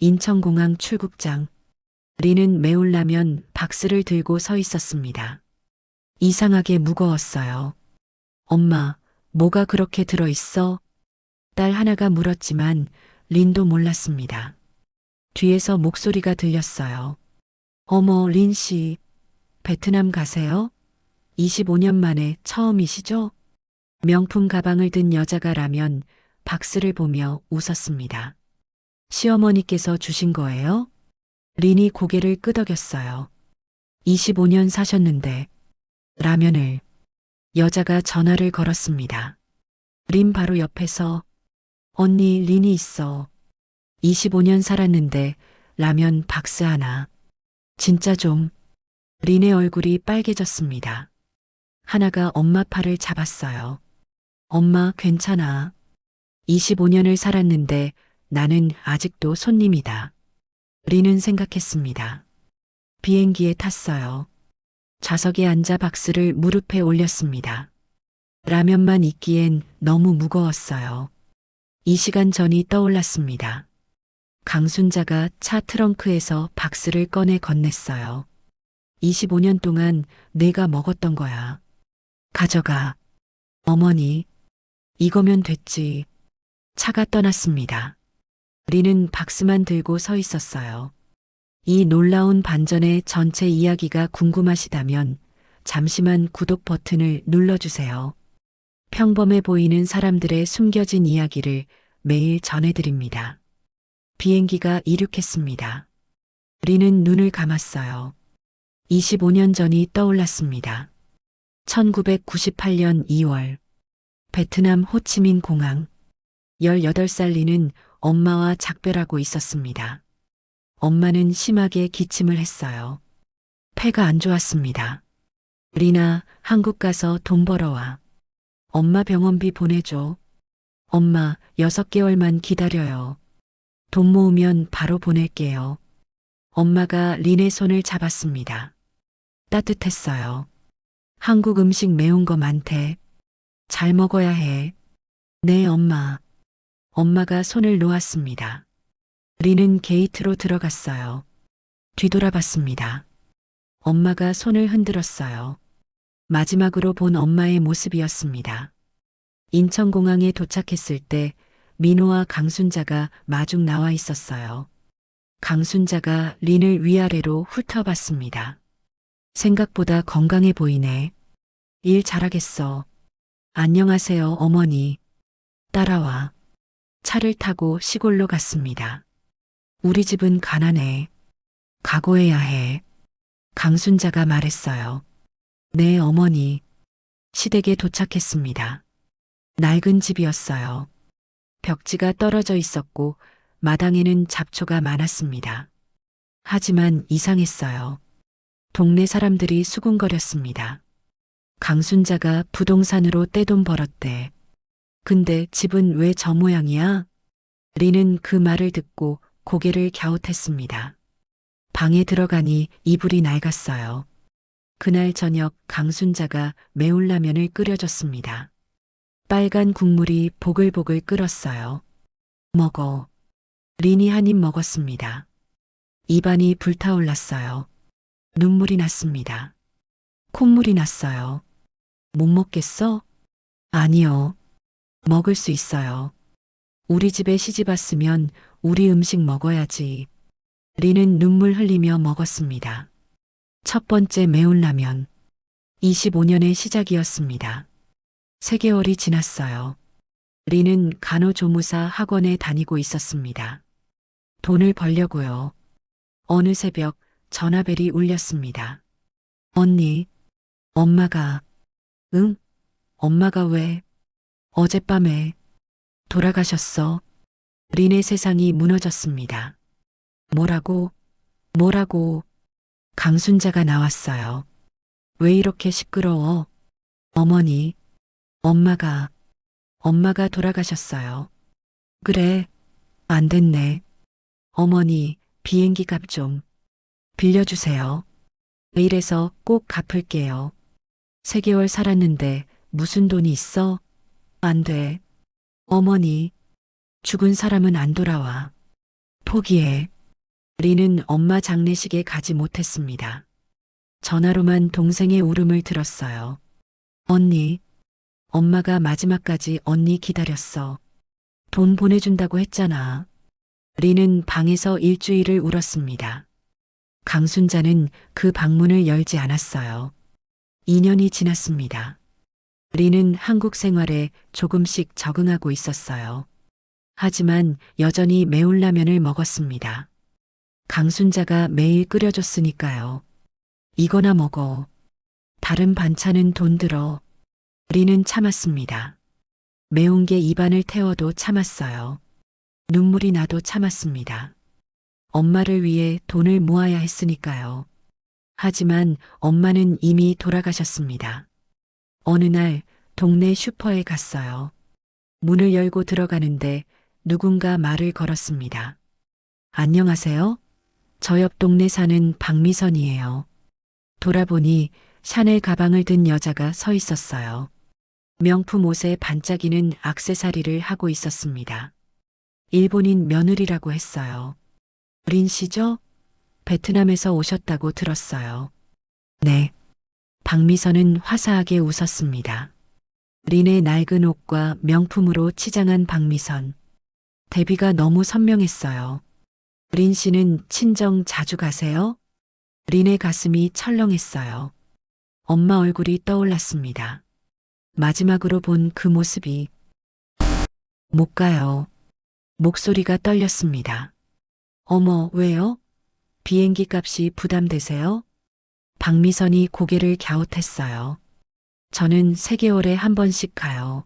인천공항 출국장. 린은 매울라면 박스를 들고 서 있었습니다. 이상하게 무거웠어요. 엄마, 뭐가 그렇게 들어있어? 딸 하나가 물었지만 린도 몰랐습니다. 뒤에서 목소리가 들렸어요. 어머, 린 씨, 베트남 가세요? 25년 만에 처음이시죠? 명품 가방을 든 여자가 라면 박스를 보며 웃었습니다. 시어머니께서 주신 거예요? 린이 고개를 끄덕였어요. 25년 사셨는데 라면을. 여자가 전화를 걸었습니다. 린 바로 옆에서 언니 린이 있어. 25년 살았는데 라면 박스 하나. 진짜 좀. 린의 얼굴이 빨개졌습니다. 하나가 엄마 팔을 잡았어요. 엄마 괜찮아. 25년을 살았는데 나는 아직도 손님이다. 린은 생각했습니다. 비행기에 탔어요. 좌석에 앉아 박스를 무릎에 올렸습니다. 라면만 있기엔 너무 무거웠어요. 이 시간 전이 떠올랐습니다. 강순자가 차 트렁크에서 박스를 꺼내 건넸어요. 25년 동안 내가 먹었던 거야. 가져가. 어머니, 이거면 됐지. 차가 떠났습니다. 린은 박스만 들고 서 있었어요. 이 놀라운 반전의 전체 이야기가 궁금하시다면 잠시만 구독 버튼을 눌러주세요. 평범해 보이는 사람들의 숨겨진 이야기를 매일 전해드립니다. 비행기가 이륙했습니다. 린은 눈을 감았어요. 25년 전이 떠올랐습니다. 1998년 2월 베트남 호치민 공항. 18살 린은 엄마와 작별하고 있었습니다. 엄마는 심하게 기침을 했어요. 폐가 안 좋았습니다. 리나, 한국 가서 돈 벌어와. 엄마 병원비 보내줘. 엄마, 6개월만 기다려요. 돈 모으면 바로 보낼게요. 엄마가 린의 손을 잡았습니다. 따뜻했어요. 한국 음식 매운 거 많대. 잘 먹어야 해. 네, 엄마. 엄마가 손을 놓았습니다. 린은 게이트로 들어갔어요. 뒤돌아봤습니다. 엄마가 손을 흔들었어요. 마지막으로 본 엄마의 모습이었습니다. 인천공항에 도착했을 때 민호와 강순자가 마중 나와 있었어요. 강순자가 린을 위아래로 훑어봤습니다. 생각보다 건강해 보이네. 일 잘하겠어. 안녕하세요, 어머니. 따라와. 차를 타고 시골로 갔습니다. 우리 집은 가난해. 각오해야 해. 강순자가 말했어요. 네, 어머니. 시댁에 도착했습니다. 낡은 집이었어요. 벽지가 떨어져 있었고 마당에는 잡초가 많았습니다. 하지만 이상했어요. 동네 사람들이 수군거렸습니다. 강순자가 부동산으로 떼돈 벌었대. 근데 집은 왜 저 모양이야? 린은 그 말을 듣고 고개를 갸웃했습니다. 방에 들어가니 이불이 낡았어요. 그날 저녁 강순자가 매울라면을 끓여줬습니다. 빨간 국물이 보글보글 끓었어요. 먹어. 린이 한 입 먹었습니다. 입안이 불타올랐어요. 눈물이 났습니다. 콧물이 났어요. 못 먹겠어? 아니요. 먹을 수 있어요. 우리 집에 시집 왔으면 우리 음식 먹어야지. 린은 눈물 흘리며 먹었습니다. 첫 번째 매운 라면. 25년의 시작이었습니다. 3개월이 지났어요. 린은 간호조무사 학원에 다니고 있었습니다. 돈을 벌려고요. 어느 새벽 전화벨이 울렸습니다. 언니, 엄마가. 응? 엄마가 왜? 어젯밤에 돌아가셨어. 린의 세상이 무너졌습니다. 뭐라고? 뭐라고? 강순자가 나왔어요. 왜 이렇게 시끄러워? 어머니, 엄마가 돌아가셨어요. 그래, 안 됐네. 어머니, 비행기 값 좀 빌려주세요. 내일에서 꼭 갚을게요. 3개월 살았는데 무슨 돈이 있어? 안 돼. 어머니, 죽은 사람은 안 돌아와. 포기해. 리는 엄마 장례식에 가지 못했습니다. 전화로만 동생의 울음을 들었어요. 언니, 엄마가 마지막까지 언니 기다렸어. 돈 보내준다고 했잖아. 리는 방에서 일주일을 울었습니다. 강순자는 그 방문을 열지 않았어요. 2년이 지났습니다. 리는 한국 생활에 조금씩 적응하고 있었어요. 하지만 여전히 매운 라면을 먹었습니다. 강순자가 매일 끓여줬으니까요. 이거나 먹어. 다른 반찬은 돈 들어. 리는 참았습니다. 매운 게 입안을 태워도 참았어요. 눈물이 나도 참았습니다. 엄마를 위해 돈을 모아야 했으니까요. 하지만 엄마는 이미 돌아가셨습니다. 어느 날 동네 슈퍼에 갔어요. 문을 열고 들어가는데 누군가 말을 걸었습니다. 안녕하세요. 저 옆 동네 사는 박미선이에요. 돌아보니 샤넬 가방을 든 여자가 서 있었어요. 명품 옷에 반짝이는 액세서리를 하고 있었습니다. 일본인 며느리라고 했어요. 린 씨죠? 베트남에서 오셨다고 들었어요. 네. 박미선은 화사하게 웃었습니다. 린의 낡은 옷과 명품으로 치장한 박미선. 대비가 너무 선명했어요. 린 씨는 친정 자주 가세요? 린의 가슴이 철렁했어요. 엄마 얼굴이 떠올랐습니다. 마지막으로 본 그 모습이. 못 가요. 목소리가 떨렸습니다. 어머, 왜요? 비행기 값이 부담되세요? 박미선이 고개를 갸웃했어요. 저는 3개월에 한 번씩 가요.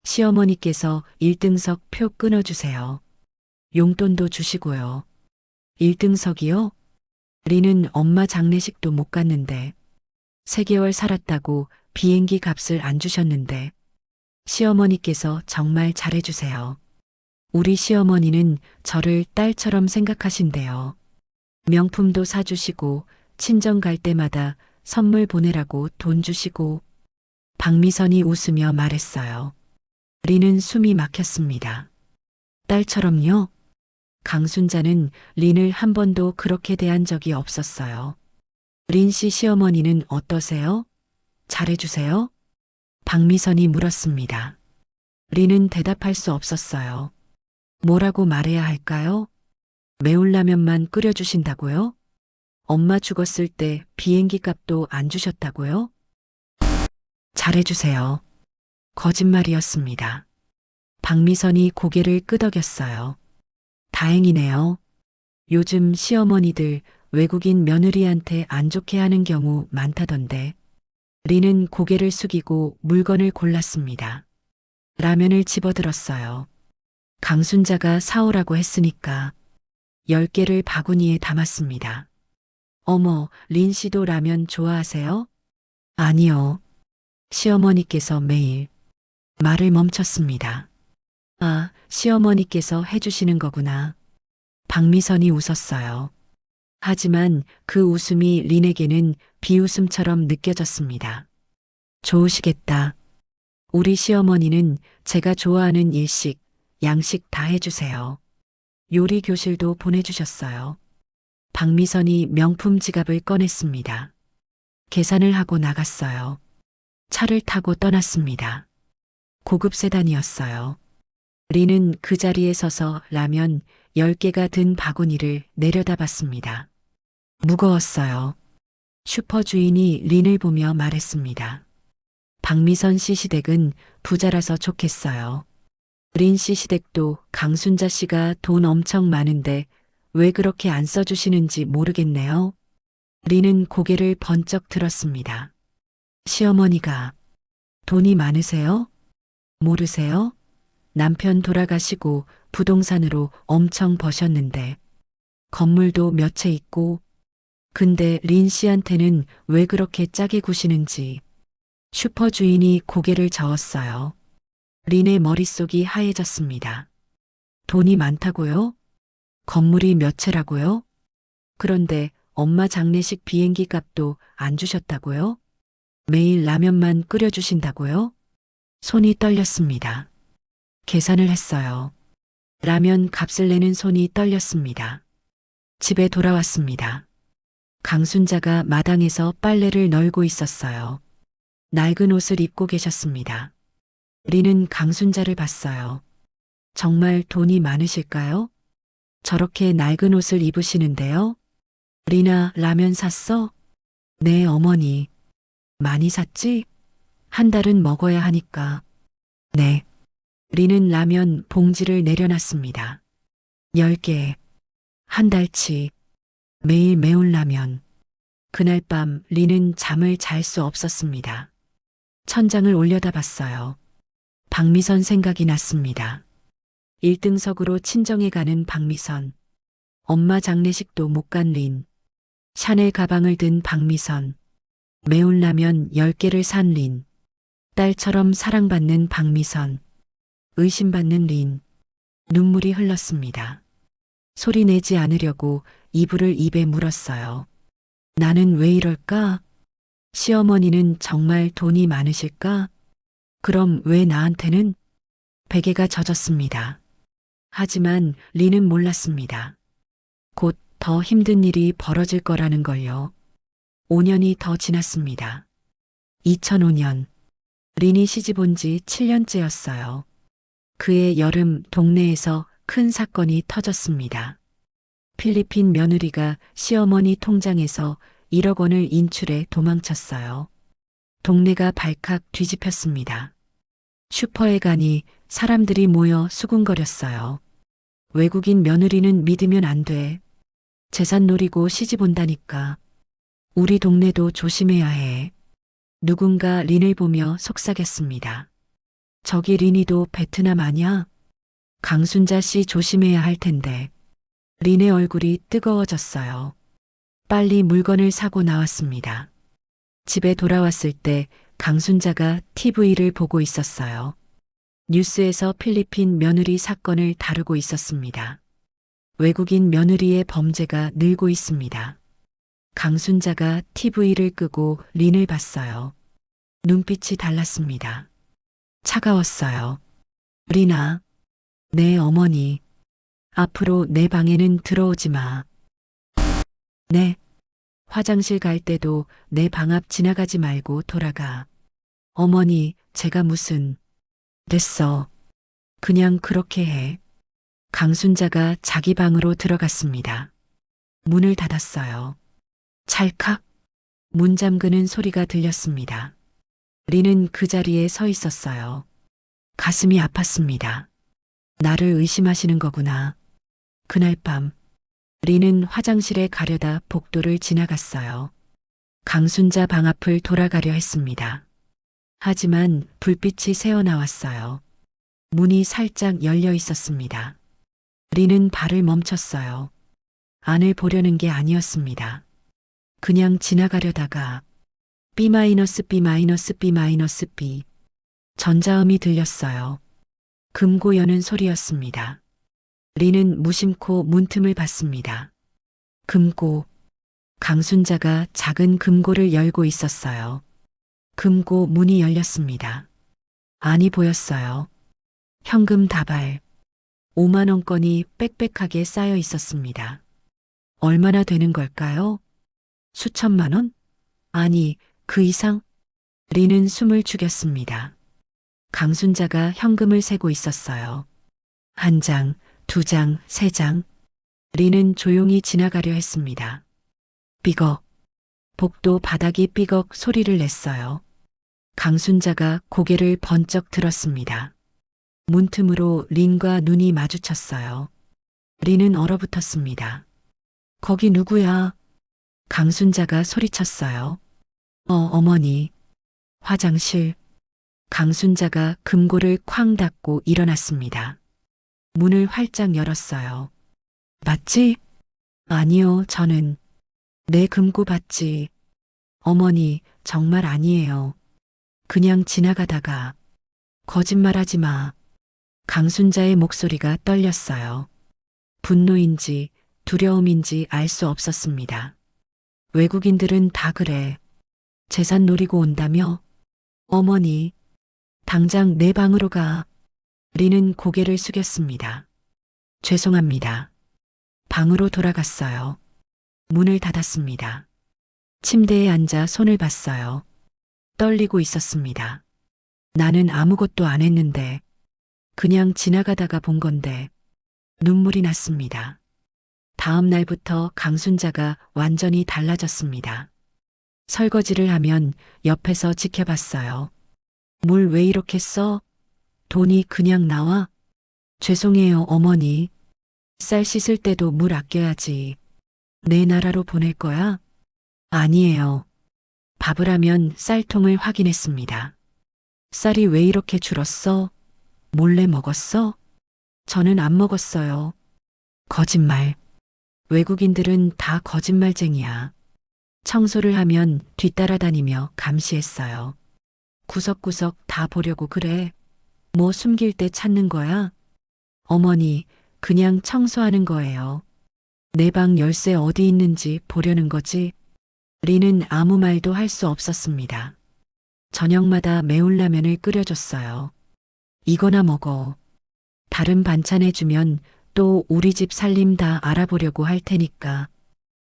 시어머니께서 1등석 표 끊어주세요. 용돈도 주시고요. 1등석이요? 리는 엄마 장례식도 못 갔는데 3개월 살았다고 비행기 값을 안 주셨는데 시어머니께서 정말 잘해주세요. 우리 시어머니는 저를 딸처럼 생각하신대요. 명품도 사주시고 친정 갈 때마다 선물 보내라고 돈 주시고. 박미선이 웃으며 말했어요. 리는 숨이 막혔습니다. 딸처럼요? 강순자는 린을 한 번도 그렇게 대한 적이 없었어요. 린 씨 시어머니는 어떠세요? 잘해주세요? 박미선이 물었습니다. 린은 대답할 수 없었어요. 뭐라고 말해야 할까요? 매운 라면만 끓여주신다고요? 엄마 죽었을 때 비행기 값도 안 주셨다고요? 잘해주세요. 거짓말이었습니다. 박미선이 고개를 끄덕였어요. 다행이네요. 요즘 시어머니들 외국인 며느리한테 안 좋게 하는 경우 많다던데. 리는 고개를 숙이고 물건을 골랐습니다. 라면을 집어들었어요. 강순자가 사오라고 했으니까 10개를 바구니에 담았습니다. 어머, 린 씨도 라면 좋아하세요? 아니요. 시어머니께서 매일. 말을 멈췄습니다. 아, 시어머니께서 해주시는 거구나. 박미선이 웃었어요. 하지만 그 웃음이 린에게는 비웃음처럼 느껴졌습니다. 좋으시겠다. 우리 시어머니는 제가 좋아하는 일식, 양식 다 해주세요. 요리 교실도 보내주셨어요. 박미선이 명품 지갑을 꺼냈습니다. 계산을 하고 나갔어요. 차를 타고 떠났습니다. 고급 세단이었어요. 리는 그 자리에 서서 라면 10개가 든 바구니를 내려다봤습니다. 무거웠어요. 슈퍼 주인이 린을 보며 말했습니다. 박미선 씨 시댁은 부자라서 좋겠어요. 린 씨 시댁도 강순자 씨가 돈 엄청 많은데 왜 그렇게 안 써주시는지 모르겠네요. 린은 고개를 번쩍 들었습니다. 시어머니가 돈이 많으세요? 모르세요? 남편 돌아가시고 부동산으로 엄청 버셨는데 건물도 몇 채 있고. 근데 린 씨한테는 왜 그렇게 짜게 구시는지. 슈퍼 주인이 고개를 저었어요. 린의 머릿속이 하얘졌습니다. 돈이 많다고요? 건물이 몇 채라고요? 그런데 엄마 장례식 비행기 값도 안 주셨다고요? 매일 라면만 끓여주신다고요? 손이 떨렸습니다. 계산을 했어요. 라면 값을 내는 손이 떨렸습니다. 집에 돌아왔습니다. 강순자가 마당에서 빨래를 널고 있었어요. 낡은 옷을 입고 계셨습니다. 리는 강순자를 봤어요. 정말 돈이 많으실까요? 저렇게 낡은 옷을 입으시는데요? 리나, 라면 샀어? 네, 어머니. 많이 샀지? 한 달은 먹어야 하니까. 네. 리는 라면 봉지를 내려놨습니다. 10개. 한 달치. 매일 매운 라면. 그날 밤 리는 잠을 잘 수 없었습니다. 천장을 올려다봤어요. 박미선 생각이 났습니다. 1등석으로 친정에 가는 박미선. 엄마 장례식도 못 간 린. 샤넬 가방을 든 박미선. 매운 라면 10개를 산 린. 딸처럼 사랑받는 박미선. 의심받는 린. 눈물이 흘렀습니다. 소리 내지 않으려고 이불을 입에 물었어요. 나는 왜 이럴까? 시어머니는 정말 돈이 많으실까? 그럼 왜 나한테는? 베개가 젖었습니다. 하지만 리는 몰랐습니다. 곧 더 힘든 일이 벌어질 거라는 걸요. 5년이 더 지났습니다. 2005년, 린이 시집 온 지 7년째였어요. 그해 여름 동네에서 큰 사건이 터졌습니다. 필리핀 며느리가 시어머니 통장에서 1억 원을 인출해 도망쳤어요. 동네가 발칵 뒤집혔습니다. 슈퍼에 가니 사람들이 모여 수군거렸어요. 외국인 며느리는 믿으면 안 돼. 재산 노리고 시집 온다니까. 우리 동네도 조심해야 해. 누군가 린을 보며 속삭였습니다. 저기 린이도 베트남 아냐? 강순자 씨 조심해야 할 텐데. 린의 얼굴이 뜨거워졌어요. 빨리 물건을 사고 나왔습니다. 집에 돌아왔을 때 강순자가 TV를 보고 있었어요. 뉴스에서 필리핀 며느리 사건을 다루고 있었습니다. 외국인 며느리의 범죄가 늘고 있습니다. 강순자가 TV를 끄고 린을 봤어요. 눈빛이 달랐습니다. 차가웠어요. 리나, 내 어머니. 앞으로 내 방에는 들어오지 마. 네. 화장실 갈 때도 내 방 앞 지나가지 말고 돌아가. 어머니, 제가 무슨. 됐어. 그냥 그렇게 해. 강순자가 자기 방으로 들어갔습니다. 문을 닫았어요. 찰칵. 문 잠그는 소리가 들렸습니다. 리는 그 자리에 서 있었어요. 가슴이 아팠습니다. 나를 의심하시는 거구나. 그날 밤, 리는 화장실에 가려다 복도를 지나갔어요. 강순자 방 앞을 돌아가려 했습니다. 하지만 불빛이 새어나왔어요. 문이 살짝 열려 있었습니다. 리는 발을 멈췄어요. 안을 보려는 게 아니었습니다. 그냥 지나가려다가 B-B-B-B. 전자음이 들렸어요. 금고 여는 소리였습니다. 리는 무심코 문틈을 봤습니다. 금고. 강순자가 작은 금고를 열고 있었어요. 금고 문이 열렸습니다. 안이 보였어요. 현금 다발. 5만 원권이 빽빽하게 쌓여 있었습니다. 얼마나 되는 걸까요? 수천만 원? 아니, 그 이상? 리는 숨을 죽였습니다. 강순자가 현금을 세고 있었어요. 1장, 2장, 3장. 리는 조용히 지나가려 했습니다. 삐걱. 복도 바닥이 삐걱 소리를 냈어요. 강순자가 고개를 번쩍 들었습니다. 문틈으로 린과 눈이 마주쳤어요. 린은 얼어붙었습니다. 거기 누구야? 강순자가 소리쳤어요. 어머니. 화장실. 강순자가 금고를 쾅 닫고 일어났습니다. 문을 활짝 열었어요. 맞지? 아니요, 저는. 내 금고 봤지. 어머니, 정말 아니에요. 그냥 지나가다가. 거짓말하지 마. 강순자의 목소리가 떨렸어요. 분노인지 두려움인지 알 수 없었습니다. 외국인들은 다 그래. 재산 노리고 온다며? 어머니, 당장 내 방으로 가. 리는 고개를 숙였습니다. 죄송합니다. 방으로 돌아갔어요. 문을 닫았습니다. 침대에 앉아 손을 봤어요. 떨리고 있었습니다. 나는 아무것도 안 했는데, 그냥 지나가다가 본 건데, 눈물이 났습니다. 다음 날부터 강순자가 완전히 달라졌습니다. 설거지를 하면 옆에서 지켜봤어요. 물 왜 이렇게 써? 돈이 그냥 나와? 죄송해요, 어머니. 쌀 씻을 때도 물 아껴야지. 내 나라로 보낼 거야? 아니에요. 밥을 하면 쌀통을 확인했습니다. 쌀이 왜 이렇게 줄었어? 몰래 먹었어? 저는 안 먹었어요. 거짓말. 외국인들은 다 거짓말쟁이야. 청소를 하면 뒤따라다니며 감시했어요. 구석구석 다 보려고 그래. 뭐 숨길 때 찾는 거야? 어머니, 그냥 청소하는 거예요. 내 방 열쇠 어디 있는지 보려는 거지. 리는 아무 말도 할 수 없었습니다. 저녁마다 매운라면을 끓여줬어요. 이거나 먹어. 다른 반찬 해주면 또 우리 집 살림 다 알아보려고 할 테니까.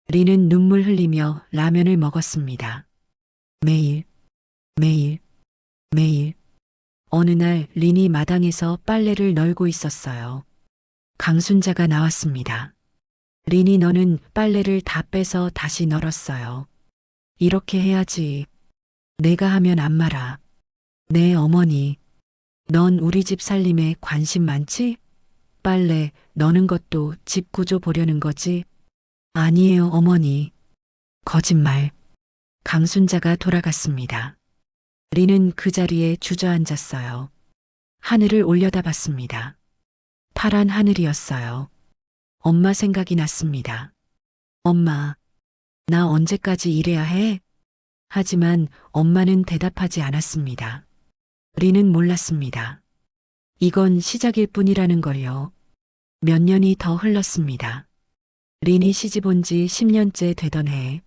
리는 눈물 흘리며 라면을 먹었습니다. 매일, 매일, 매일. 어느 날 린이 마당에서 빨래를 널고 있었어요. 강순자가 나왔습니다. 린이 너는 빨래를 다 빼서 다시 널었어요. 이렇게 해야지. 내가 하면 안 말아. 네, 어머니. 넌 우리 집 살림에 관심 많지? 빨래 너는 것도 집 구조 보려는 거지? 아니에요, 어머니. 거짓말. 강순자가 돌아갔습니다. 리는 그 자리에 주저앉았어요. 하늘을 올려다봤습니다. 파란 하늘이었어요. 엄마 생각이 났습니다. 엄마, 나 언제까지 이래야 해? 하지만 엄마는 대답하지 않았습니다. 리는 몰랐습니다. 이건 시작일 뿐이라는 걸요. 몇 년이 더 흘렀습니다. 린이 시집 온 지 10년째 되던 해,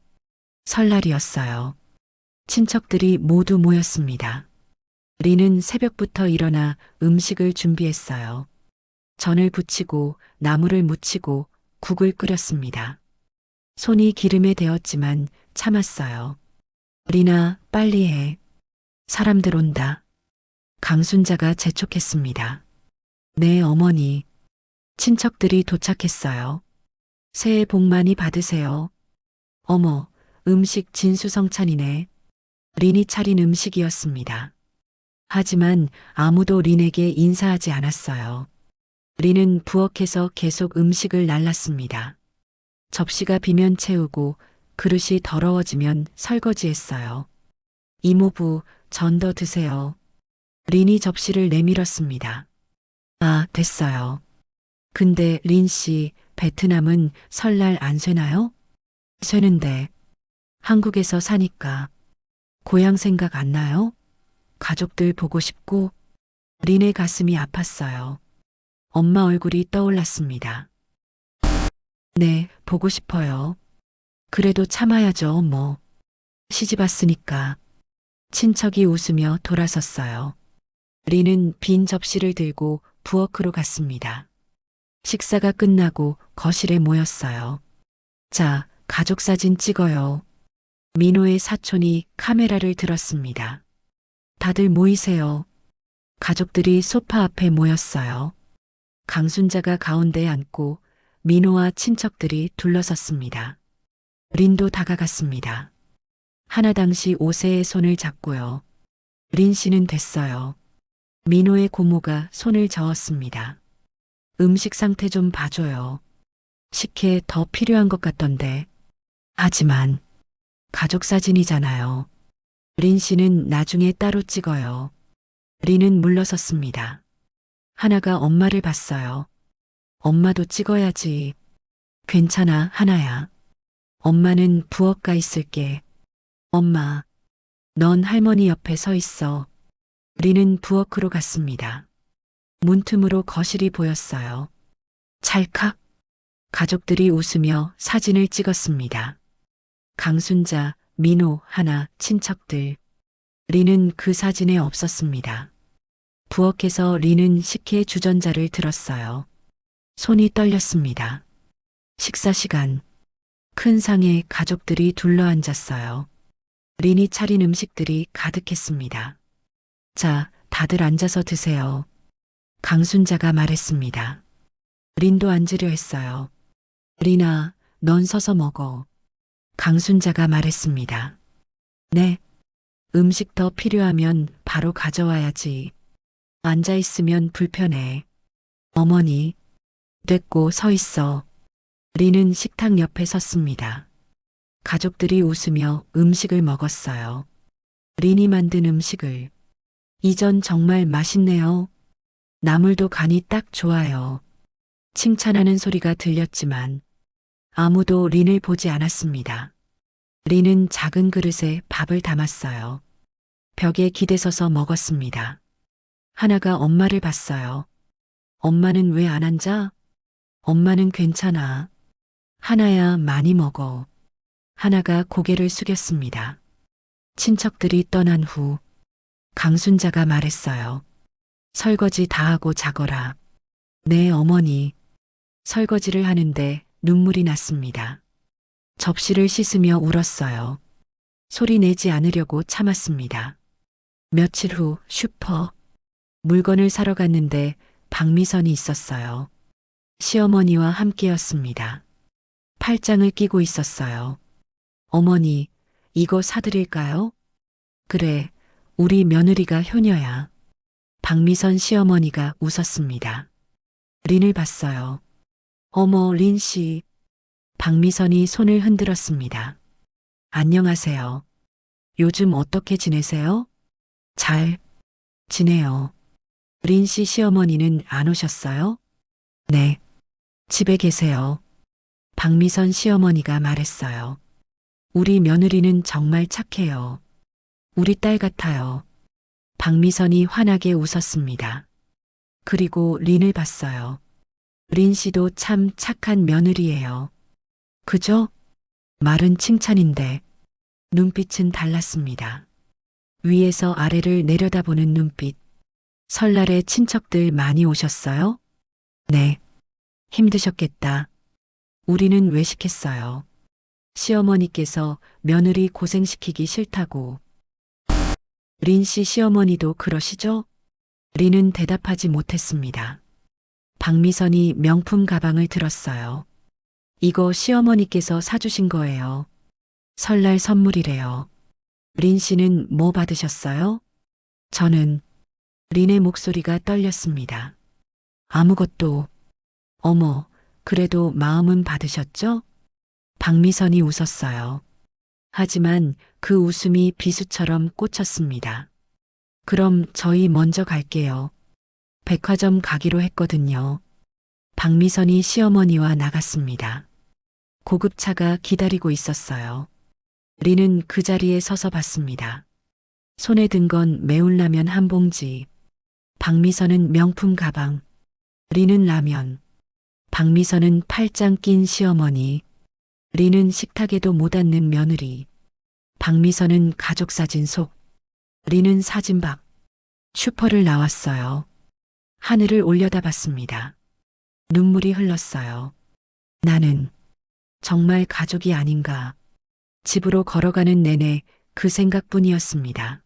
설날이었어요. 친척들이 모두 모였습니다. 린은 새벽부터 일어나 음식을 준비했어요. 전을 부치고 나물을 무치고 국을 끓였습니다. 손이 기름에 데었지만 참았어요. 리나, 빨리 해. 사람들 온다. 강순자가 재촉했습니다. 네, 어머니. 친척들이 도착했어요. 새해 복 많이 받으세요. 어머, 음식 진수성찬이네. 린이 차린 음식이었습니다. 하지만 아무도 린에게 인사하지 않았어요. 린은 부엌에서 계속 음식을 날랐습니다. 접시가 비면 채우고 그릇이 더러워지면 설거지했어요. 이모부, 전 더 드세요. 린이 접시를 내밀었습니다. 아, 됐어요. 근데 린 씨, 베트남은 설날 안 쇠나요? 쇠는데. 한국에서 사니까. 고향 생각 안 나요? 가족들 보고 싶고. 린의 가슴이 아팠어요. 엄마 얼굴이 떠올랐습니다. 네, 보고 싶어요. 그래도 참아야죠, 뭐. 시집 왔으니까. 친척이 웃으며 돌아섰어요. 린은 빈 접시를 들고 부엌으로 갔습니다. 식사가 끝나고 거실에 모였어요. 자, 가족 사진 찍어요. 민호의 사촌이 카메라를 들었습니다. 다들 모이세요. 가족들이 소파 앞에 모였어요. 강순자가 가운데에 앉고 민호와 친척들이 둘러섰습니다. 린도 다가갔습니다. 하나당시 5세의 손을 잡고요. 린 씨는 됐어요. 민호의 고모가 손을 저었습니다. 음식 상태 좀 봐줘요. 식혜 더 필요한 것 같던데. 하지만 가족 사진이잖아요. 린 씨는 나중에 따로 찍어요. 린은 물러섰습니다. 하나가 엄마를 봤어요. 엄마도 찍어야지. 괜찮아, 하나야. 엄마는 부엌 가 있을게. 엄마, 넌 할머니 옆에 서 있어. 린은 부엌으로 갔습니다. 문틈으로 거실이 보였어요. 찰칵. 가족들이 웃으며 사진을 찍었습니다. 강순자, 민호, 하나, 친척들. 린은 그 사진에 없었습니다. 부엌에서 린은 식혜 주전자를 들었어요. 손이 떨렸습니다. 식사 시간. 큰 상에 가족들이 둘러앉았어요. 린이 차린 음식들이 가득했습니다. 자, 다들 앉아서 드세요. 강순자가 말했습니다. 린도 앉으려 했어요. 린아, 넌 서서 먹어. 강순자가 말했습니다. 네. 음식 더 필요하면 바로 가져와야지. 앉아 있으면 불편해. 어머니. 됐고 서 있어. 린은 식탁 옆에 섰습니다. 가족들이 웃으며 음식을 먹었어요. 린이 만든 음식을. 이전 정말 맛있네요. 나물도 간이 딱 좋아요. 칭찬하는 소리가 들렸지만 아무도 린을 보지 않았습니다. 린은 작은 그릇에 밥을 담았어요. 벽에 기대서서 먹었습니다. 하나가 엄마를 봤어요. 엄마는 왜 안 앉아? 엄마는 괜찮아. 하나야 많이 먹어. 하나가 고개를 숙였습니다. 친척들이 떠난 후 강순자가 말했어요. 설거지 다 하고 자거라. 네, 어머니. 설거지를 하는데 눈물이 났습니다. 접시를 씻으며 울었어요. 소리 내지 않으려고 참았습니다. 며칠 후 슈퍼. 물건을 사러 갔는데 박미선이 있었어요. 시어머니와 함께였습니다. 팔짱을 끼고 있었어요. 어머니, 이거 사드릴까요? 그래, 우리 며느리가 효녀야. 박미선 시어머니가 웃었습니다. 린을 봤어요. 어머, 린 씨. 박미선이 손을 흔들었습니다. 안녕하세요. 요즘 어떻게 지내세요? 잘 지내요. 린 씨 시어머니는 안 오셨어요? 네. 집에 계세요. 박미선 시어머니가 말했어요. 우리 며느리는 정말 착해요. 우리 딸 같아요. 박미선이 환하게 웃었습니다. 그리고 린을 봤어요. 린 씨도 참 착한 며느리예요. 그죠? 말은 칭찬인데 눈빛은 달랐습니다. 위에서 아래를 내려다보는 눈빛. 설날에 친척들 많이 오셨어요? 네. 힘드셨겠다. 우리는 외식했어요. 시어머니께서 며느리 고생시키기 싫다고. 린 씨 시어머니도 그러시죠? 린은 대답하지 못했습니다. 박미선이 명품 가방을 들었어요. 이거 시어머니께서 사주신 거예요. 설날 선물이래요. 린 씨는 뭐 받으셨어요? 저는. 린의 목소리가 떨렸습니다. 아무것도. 어머, 그래도 마음은 받으셨죠? 박미선이 웃었어요. 하지만 그 웃음이 비수처럼 꽂혔습니다. 그럼 저희 먼저 갈게요. 백화점 가기로 했거든요. 박미선이 시어머니와 나갔습니다. 고급차가 기다리고 있었어요. 린은 그 자리에 서서 봤습니다. 손에 든 건 매운라면 한 봉지. 박미선은 명품 가방. 린은 라면. 박미선은 팔짱 낀 시어머니. 린은 식탁에도 못 앉는 며느리. 박미선은 가족사진 속. 린은 사진박. 슈퍼를 나왔어요. 하늘을 올려다봤습니다. 눈물이 흘렀어요. 나는 정말 가족이 아닌가. 집으로 걸어가는 내내 그 생각뿐이었습니다.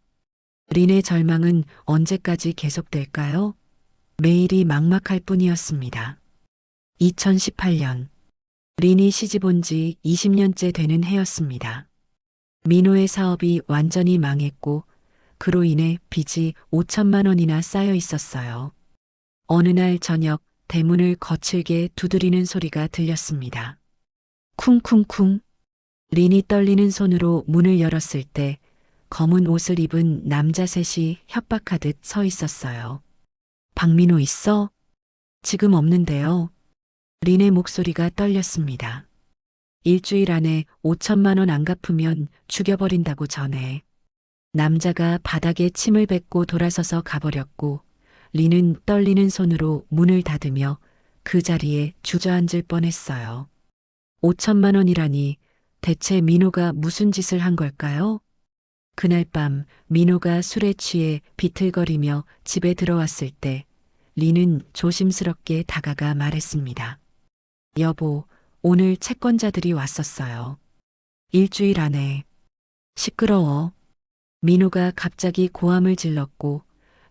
린의 절망은 언제까지 계속될까요? 매일이 막막할 뿐이었습니다. 2018년. 린이 시집 온 지 20년째 되는 해였습니다. 민호의 사업이 완전히 망했고 그로 인해 빚이 5천만 원이나 쌓여 있었어요. 어느 날 저녁 대문을 거칠게 두드리는 소리가 들렸습니다. 쿵쿵쿵. 린이 떨리는 손으로 문을 열었을 때 검은 옷을 입은 남자 셋이 협박하듯 서 있었어요. 박민호 있어? 지금 없는데요. 린의 목소리가 떨렸습니다. 일주일 안에 5천만 원 안 갚으면 죽여버린다고 전해. 남자가 바닥에 침을 뱉고 돌아서서 가버렸고 린은 떨리는 손으로 문을 닫으며 그 자리에 주저앉을 뻔했어요. 5천만 원이라니 대체 민호가 무슨 짓을 한 걸까요? 그날 밤 민호가 술에 취해 비틀거리며 집에 들어왔을 때 리는 조심스럽게 다가가 말했습니다. 여보, 오늘 채권자들이 왔었어요. 일주일 안에. 시끄러워. 민호가 갑자기 고함을 질렀고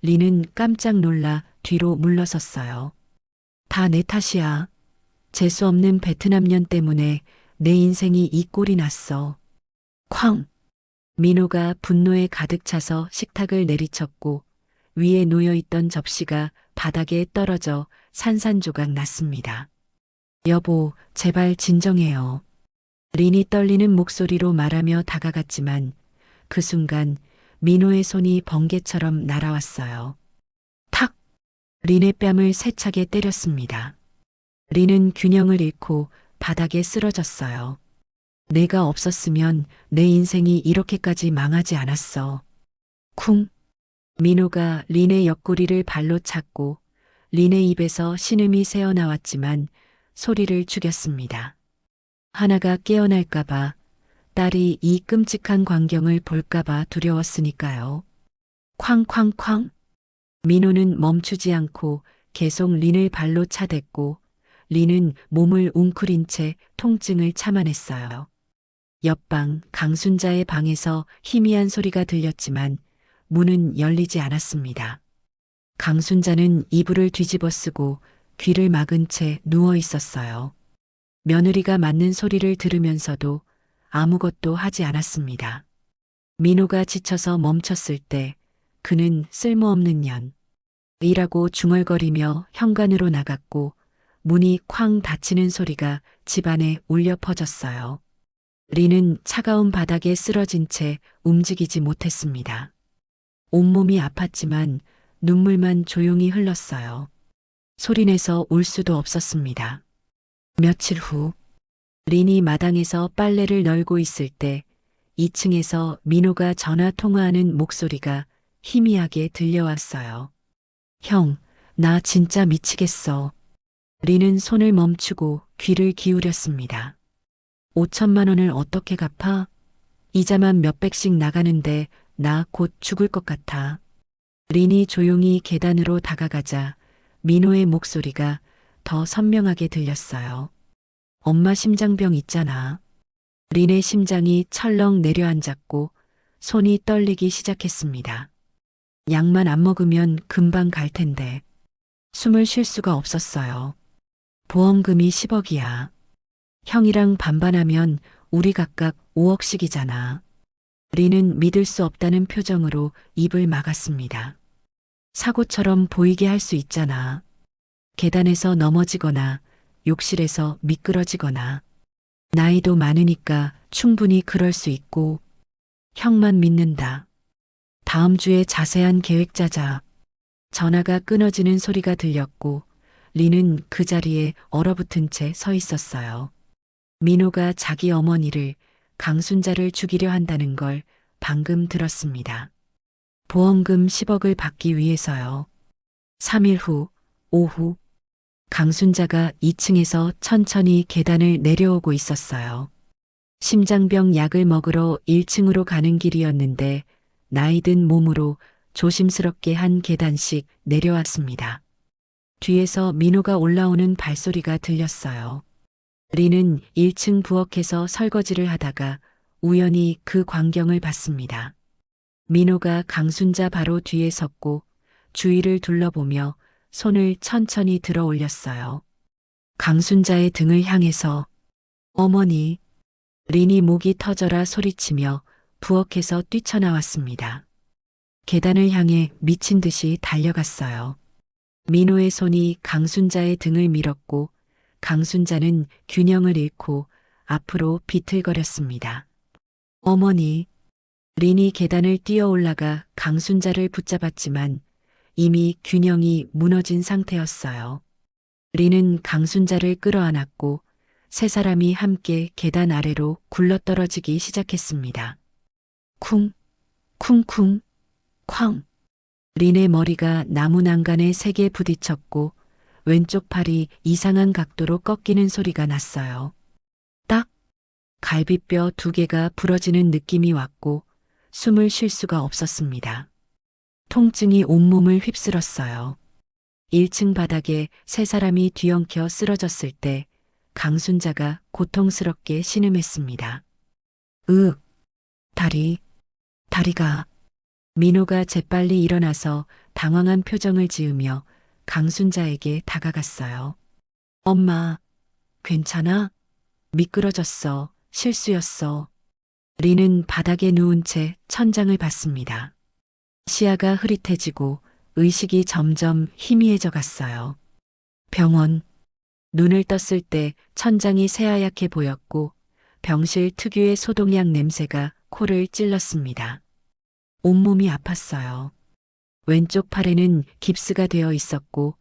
리는 깜짝 놀라 뒤로 물러섰어요. 다 내 탓이야. 재수 없는 베트남년 때문에 내 인생이 이 꼴이 났어. 쾅! 민호가 분노에 가득 차서 식탁을 내리쳤고 위에 놓여있던 접시가 바닥에 떨어져 산산조각 났습니다. 여보, 제발 진정해요. 린이 떨리는 목소리로 말하며 다가갔지만 그 순간 민호의 손이 번개처럼 날아왔어요. 탁! 린의 뺨을 세차게 때렸습니다. 린은 균형을 잃고 바닥에 쓰러졌어요. 내가 없었으면 내 인생이 이렇게까지 망하지 않았어. 쿵! 민호가 린의 옆구리를 발로 찼고 린의 입에서 신음이 새어나왔지만 소리를 죽였습니다. 하나가 깨어날까봐, 딸이 이 끔찍한 광경을 볼까봐 두려웠으니까요. 쾅쾅쾅! 민호는 멈추지 않고 계속 린을 발로 차댔고 린은 몸을 웅크린 채 통증을 참아냈어요. 옆방 강순자의 방에서 희미한 소리가 들렸지만 문은 열리지 않았습니다. 강순자는 이불을 뒤집어 쓰고 귀를 막은 채 누워 있었어요. 며느리가 맞는 소리를 들으면서도 아무것도 하지 않았습니다. 민호가 지쳐서 멈췄을 때 그는 쓸모없는 년 이라고 중얼거리며 현관으로 나갔고 문이 쾅 닫히는 소리가 집안에 울려 퍼졌어요. 린은 차가운 바닥에 쓰러진 채 움직이지 못했습니다. 온몸이 아팠지만 눈물만 조용히 흘렀어요. 소리내서 울 수도 없었습니다. 며칠 후, 린이 마당에서 빨래를 널고 있을 때 2층에서 민호가 전화 통화하는 목소리가 희미하게 들려왔어요. 형, 나 진짜 미치겠어. 린은 손을 멈추고 귀를 기울였습니다. 5천만 원을 어떻게 갚아? 이자만 몇백씩 나가는데 나 곧 죽을 것 같아. 린이 조용히 계단으로 다가가자 민호의 목소리가 더 선명하게 들렸어요. 엄마 심장병 있잖아. 린의 심장이 철렁 내려앉았고 손이 떨리기 시작했습니다. 약만 안 먹으면 금방 갈 텐데. 숨을 쉴 수가 없었어요. 보험금이 10억이야. 형이랑 반반하면 우리 각각 5억씩이잖아. 린은 믿을 수 없다는 표정으로 입을 막았습니다. 사고처럼 보이게 할 수 있잖아. 계단에서 넘어지거나 욕실에서 미끄러지거나. 나이도 많으니까 충분히 그럴 수 있고 형만 믿는다. 다음 주에 자세한 계획 짜자. 전화가 끊어지는 소리가 들렸고 린은 그 자리에 얼어붙은 채 서 있었어요. 민호가 자기 어머니를 강순자를 죽이려 한다는 걸 방금 들었습니다. 보험금 10억을 받기 위해서요. 3일 후 오후 강순자가 2층에서 천천히 계단을 내려오고 있었어요. 심장병 약을 먹으러 1층으로 가는 길이었는데 나이든 몸으로 조심스럽게 한 계단씩 내려왔습니다. 뒤에서 민호가 올라오는 발소리가 들렸어요. 린은 1층 부엌에서 설거지를 하다가 우연히 그 광경을 봤습니다. 민호가 강순자 바로 뒤에 섰고 주위를 둘러보며 손을 천천히 들어 올렸어요. 강순자의 등을 향해서 어머니, 린이 목이 터져라 소리치며 부엌에서 뛰쳐나왔습니다. 계단을 향해 미친 듯이 달려갔어요. 민호의 손이 강순자의 등을 밀었고 강순자는 균형을 잃고 앞으로 비틀거렸습니다. 어머니, 린이 계단을 뛰어 올라가 강순자를 붙잡았지만 이미 균형이 무너진 상태였어요. 린은 강순자를 끌어안았고 세 사람이 함께 계단 아래로 굴러떨어지기 시작했습니다. 쿵, 쿵쿵, 쾅. 린의 머리가 나무 난간에 세게 부딪혔고 왼쪽 팔이 이상한 각도로 꺾이는 소리가 났어요. 딱! 갈비뼈 2개가 부러지는 느낌이 왔고 숨을 쉴 수가 없었습니다. 통증이 온몸을 휩쓸었어요. 1층 바닥에 세 사람이 뒤엉켜 쓰러졌을 때 강순자가 고통스럽게 신음했습니다. 으, 다리가. 민호가 재빨리 일어나서 당황한 표정을 지으며 강순자에게 다가갔어요. 엄마, 괜찮아? 미끄러졌어. 실수였어. 리는 바닥에 누운 채 천장을 봤습니다. 시야가 흐릿해지고 의식이 점점 희미해져 갔어요. 병원. 눈을 떴을 때 천장이 새하얗게 보였고 병실 특유의 소독약 냄새가 코를 찔렀습니다. 온몸이 아팠어요. 왼쪽 팔에는 깁스가 되어 있었고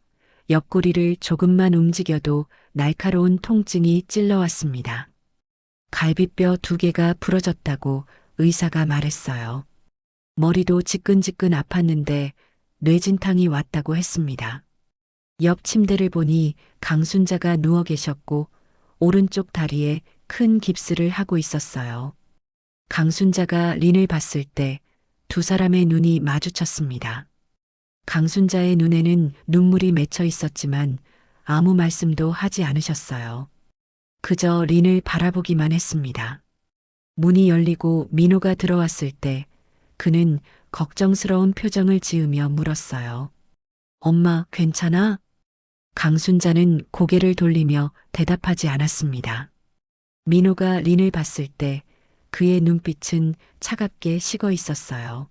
옆구리를 조금만 움직여도 날카로운 통증이 찔러왔습니다. 갈비뼈 2개가 부러졌다고 의사가 말했어요. 머리도 지끈지끈 아팠는데 뇌진탕이 왔다고 했습니다. 옆 침대를 보니 강순자가 누워 계셨고 오른쪽 다리에 큰 깁스를 하고 있었어요. 강순자가 린을 봤을 때 두 사람의 눈이 마주쳤습니다. 강순자의 눈에는 눈물이 맺혀 있었지만 아무 말씀도 하지 않으셨어요. 그저 린을 바라보기만 했습니다. 문이 열리고 민호가 들어왔을 때 그는 걱정스러운 표정을 지으며 물었어요. 엄마, 괜찮아? 강순자는 고개를 돌리며 대답하지 않았습니다. 민호가 린을 봤을 때 그의 눈빛은 차갑게 식어 있었어요.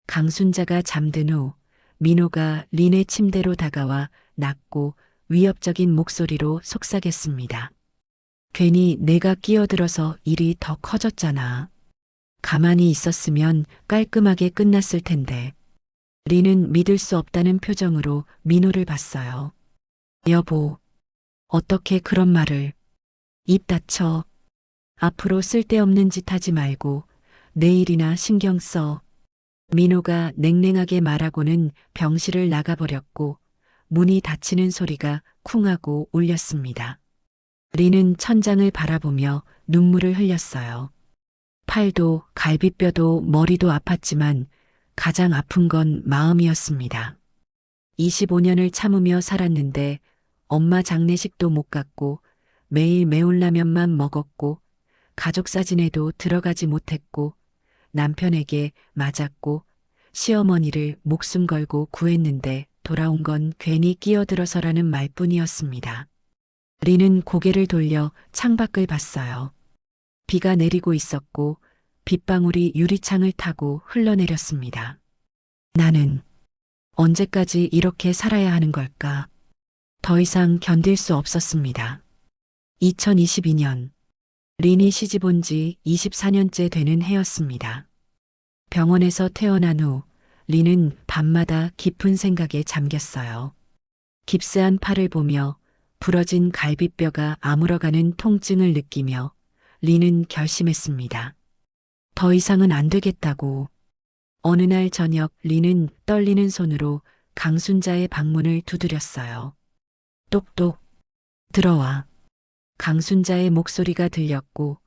강순자가 잠든 후 민호가 린의 침대로 다가와 낮고 위협적인 목소리로 속삭였습니다. 괜히 내가 끼어들어서 일이 더 커졌잖아. 가만히 있었으면 깔끔하게 끝났을 텐데. 린은 믿을 수 없다는 표정으로 민호를 봤어요. 여보, 어떻게 그런 말을. 입 닫혀. 앞으로 쓸데없는 짓 하지 말고 내일이나 신경 써. 민호가 냉랭하게 말하고는 병실을 나가버렸고 문이 닫히는 소리가 쿵 하고 울렸습니다. 린은 천장을 바라보며 눈물을 흘렸어요. 팔도 갈비뼈도 머리도 아팠지만 가장 아픈 건 마음이었습니다. 25년을 참으며 살았는데 엄마 장례식도 못 갔고 매일 매운라면만 먹었고 가족 사진에도 들어가지 못했고 남편에게 맞았고 시어머니를 목숨 걸고 구했는데 돌아온 건 괜히 끼어들어서라는 말뿐이었습니다. 린은 고개를 돌려 창밖을 봤어요. 비가 내리고 있었고 빗방울이 유리창을 타고 흘러내렸습니다. 나는 언제까지 이렇게 살아야 하는 걸까? 더 이상 견딜 수 없었습니다. 2022년 린이 시집 온 지 24년째 되는 해였습니다. 병원에서 태어난 후 린은 밤마다 깊은 생각에 잠겼어요. 깁스한 팔을 보며 부러진 갈비뼈가 아물어가는 통증을 느끼며 린은 결심했습니다. 더 이상은 안 되겠다고. 어느 날 저녁 린은 떨리는 손으로 강순자의 방문을 두드렸어요. 똑똑, 들어와. 강순자의 목소리가 들렸고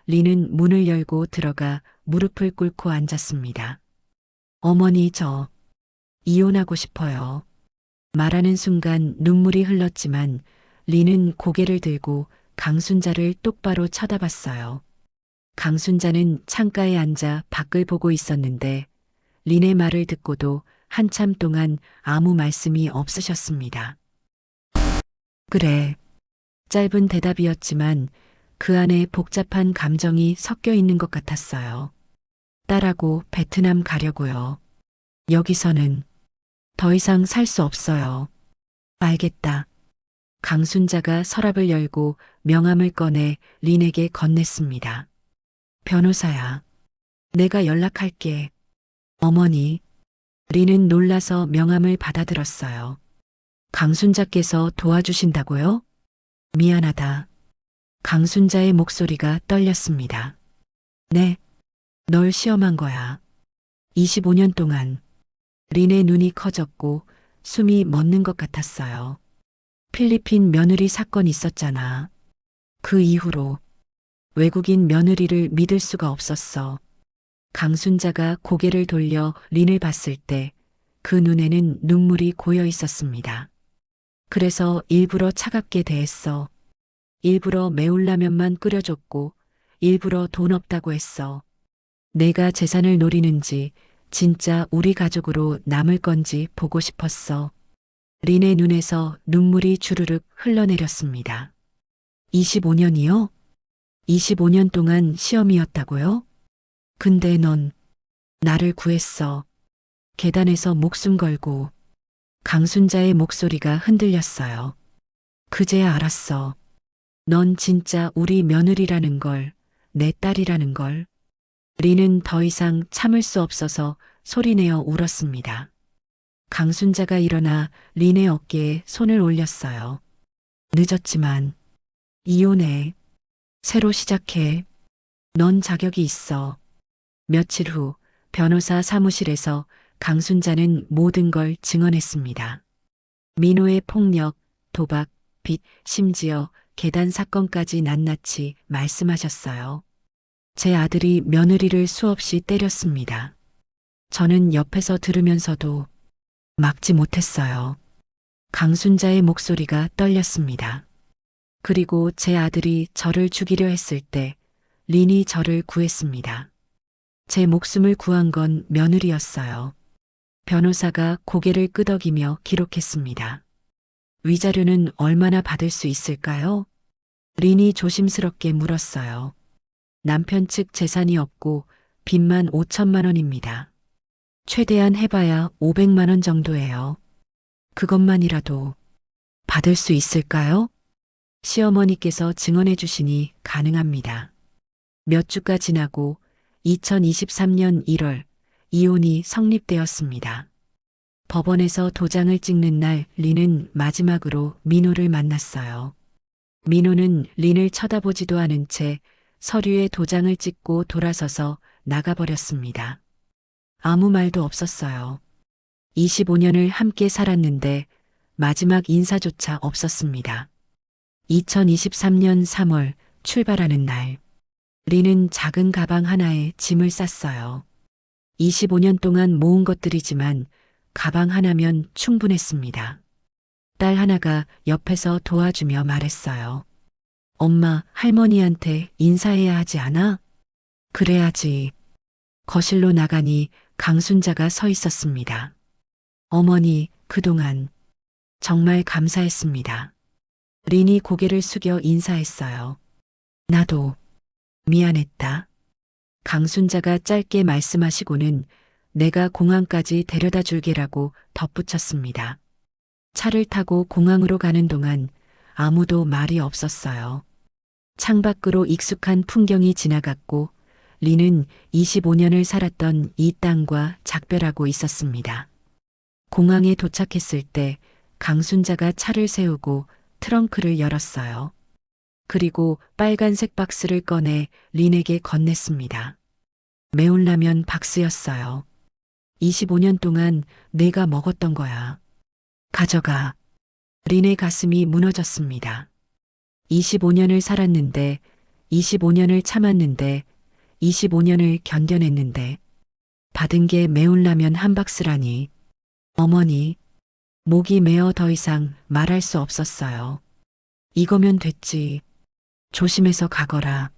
린은 문을 열고 들어가 무릎을 꿇고 앉았습니다. 어머니, 저 이혼하고 싶어요. 말하는 순간 눈물이 흘렀지만 린은 고개를 들고 강순자를 똑바로 쳐다봤어요. 강순자는 창가에 앉아 밖을 보고 있었는데 린의 말을 듣고도 한참 동안 아무 말씀이 없으셨습니다. 그래. 짧은 대답이었지만 그 안에 복잡한 감정이 섞여 있는 것 같았어요. 딸하고 베트남 가려고요. 여기서는 더 이상 살 수 없어요. 알겠다. 강순자가 서랍을 열고 명함을 꺼내 린에게 건넸습니다. 변호사야. 내가 연락할게. 어머니. 린은 놀라서 명함을 받아들었어요. 강순자께서 도와주신다고요? 미안하다. 강순자의 목소리가 떨렸습니다. 네, 널 시험한 거야. 25년 동안. 린의 눈이 커졌고 숨이 멎는 것 같았어요. 필리핀 며느리 사건 있었잖아. 그 이후로 외국인 며느리를 믿을 수가 없었어. 강순자가 고개를 돌려 린을 봤을 때 그 눈에는 눈물이 고여 있었습니다. 그래서 일부러 차갑게 대했어. 일부러 매울라면만 끓여줬고, 일부러 돈 없다고 했어. 내가 재산을 노리는지, 진짜 우리 가족으로 남을 건지 보고 싶었어. 린의 눈에서 눈물이 주르륵 흘러내렸습니다. 25년이요? 25년 동안 시험이었다고요? 근데 넌 나를 구했어. 계단에서 목숨 걸고 강순자의 목소리가 흔들렸어요. 그제야 알았어. 넌 진짜 우리 며느리라는 걸, 내 딸이라는 걸. 리는 더 이상 참을 수 없어서 소리내어 울었습니다. 강순자가 일어나 린의 어깨에 손을 올렸어요. 늦었지만 이혼해. 새로 시작해. 넌 자격이 있어. 며칠 후 변호사 사무실에서 강순자는 모든 걸 증언했습니다. 민호의 폭력, 도박, 빚, 심지어 계단 사건까지 낱낱이 말씀하셨어요. 제 아들이 며느리를 수없이 때렸습니다. 저는 옆에서 들으면서도 막지 못했어요. 강순자의 목소리가 떨렸습니다. 그리고 제 아들이 저를 죽이려 했을 때 린이 저를 구했습니다. 제 목숨을 구한 건 며느리였어요. 변호사가 고개를 끄덕이며 기록했습니다. 위자료는 얼마나 받을 수 있을까요? 린이 조심스럽게 물었어요. 남편 측 재산이 없고 빚만 5천만 원입니다. 최대한 해봐야 500만 원 정도예요. 그것만이라도 받을 수 있을까요? 시어머니께서 증언해 주시니 가능합니다. 몇 주가 지나고 2023년 1월 이혼이 성립되었습니다. 법원에서 도장을 찍는 날 린은 마지막으로 민호를 만났어요. 민호는 린을 쳐다보지도 않은 채 서류에 도장을 찍고 돌아서서 나가버렸습니다. 아무 말도 없었어요. 25년을 함께 살았는데 마지막 인사조차 없었습니다. 2023년 3월 출발하는 날, 린은 작은 가방 하나에 짐을 쌌어요. 25년 동안 모은 것들이지만 가방 하나면 충분했습니다. 딸 하나가 옆에서 도와주며 말했어요. 엄마, 할머니한테 인사해야 하지 않아? 그래야지. 거실로 나가니 강순자가 서 있었습니다. 어머니, 그동안 정말 감사했습니다. 린이 고개를 숙여 인사했어요. 나도 미안했다. 강순자가 짧게 말씀하시고는 내가 공항까지 데려다 줄게라고 덧붙였습니다. 차를 타고 공항으로 가는 동안 아무도 말이 없었어요. 창밖으로 익숙한 풍경이 지나갔고 린은 25년을 살았던 이 땅과 작별하고 있었습니다. 공항에 도착했을 때 강순자가 차를 세우고 트렁크를 열었어요. 그리고 빨간색 박스를 꺼내 린에게 건넸습니다. 매운라면 박스였어요. 25년 동안 내가 먹었던 거야. 가져가. 린의 가슴이 무너졌습니다. 25년을 살았는데, 25년을 참았는데, 25년을 견뎌냈는데, 받은 게 매운라면 한 박스라니. 어머니, 목이 메어 더 이상 말할 수 없었어요. 이거면 됐지. 조심해서 가거라.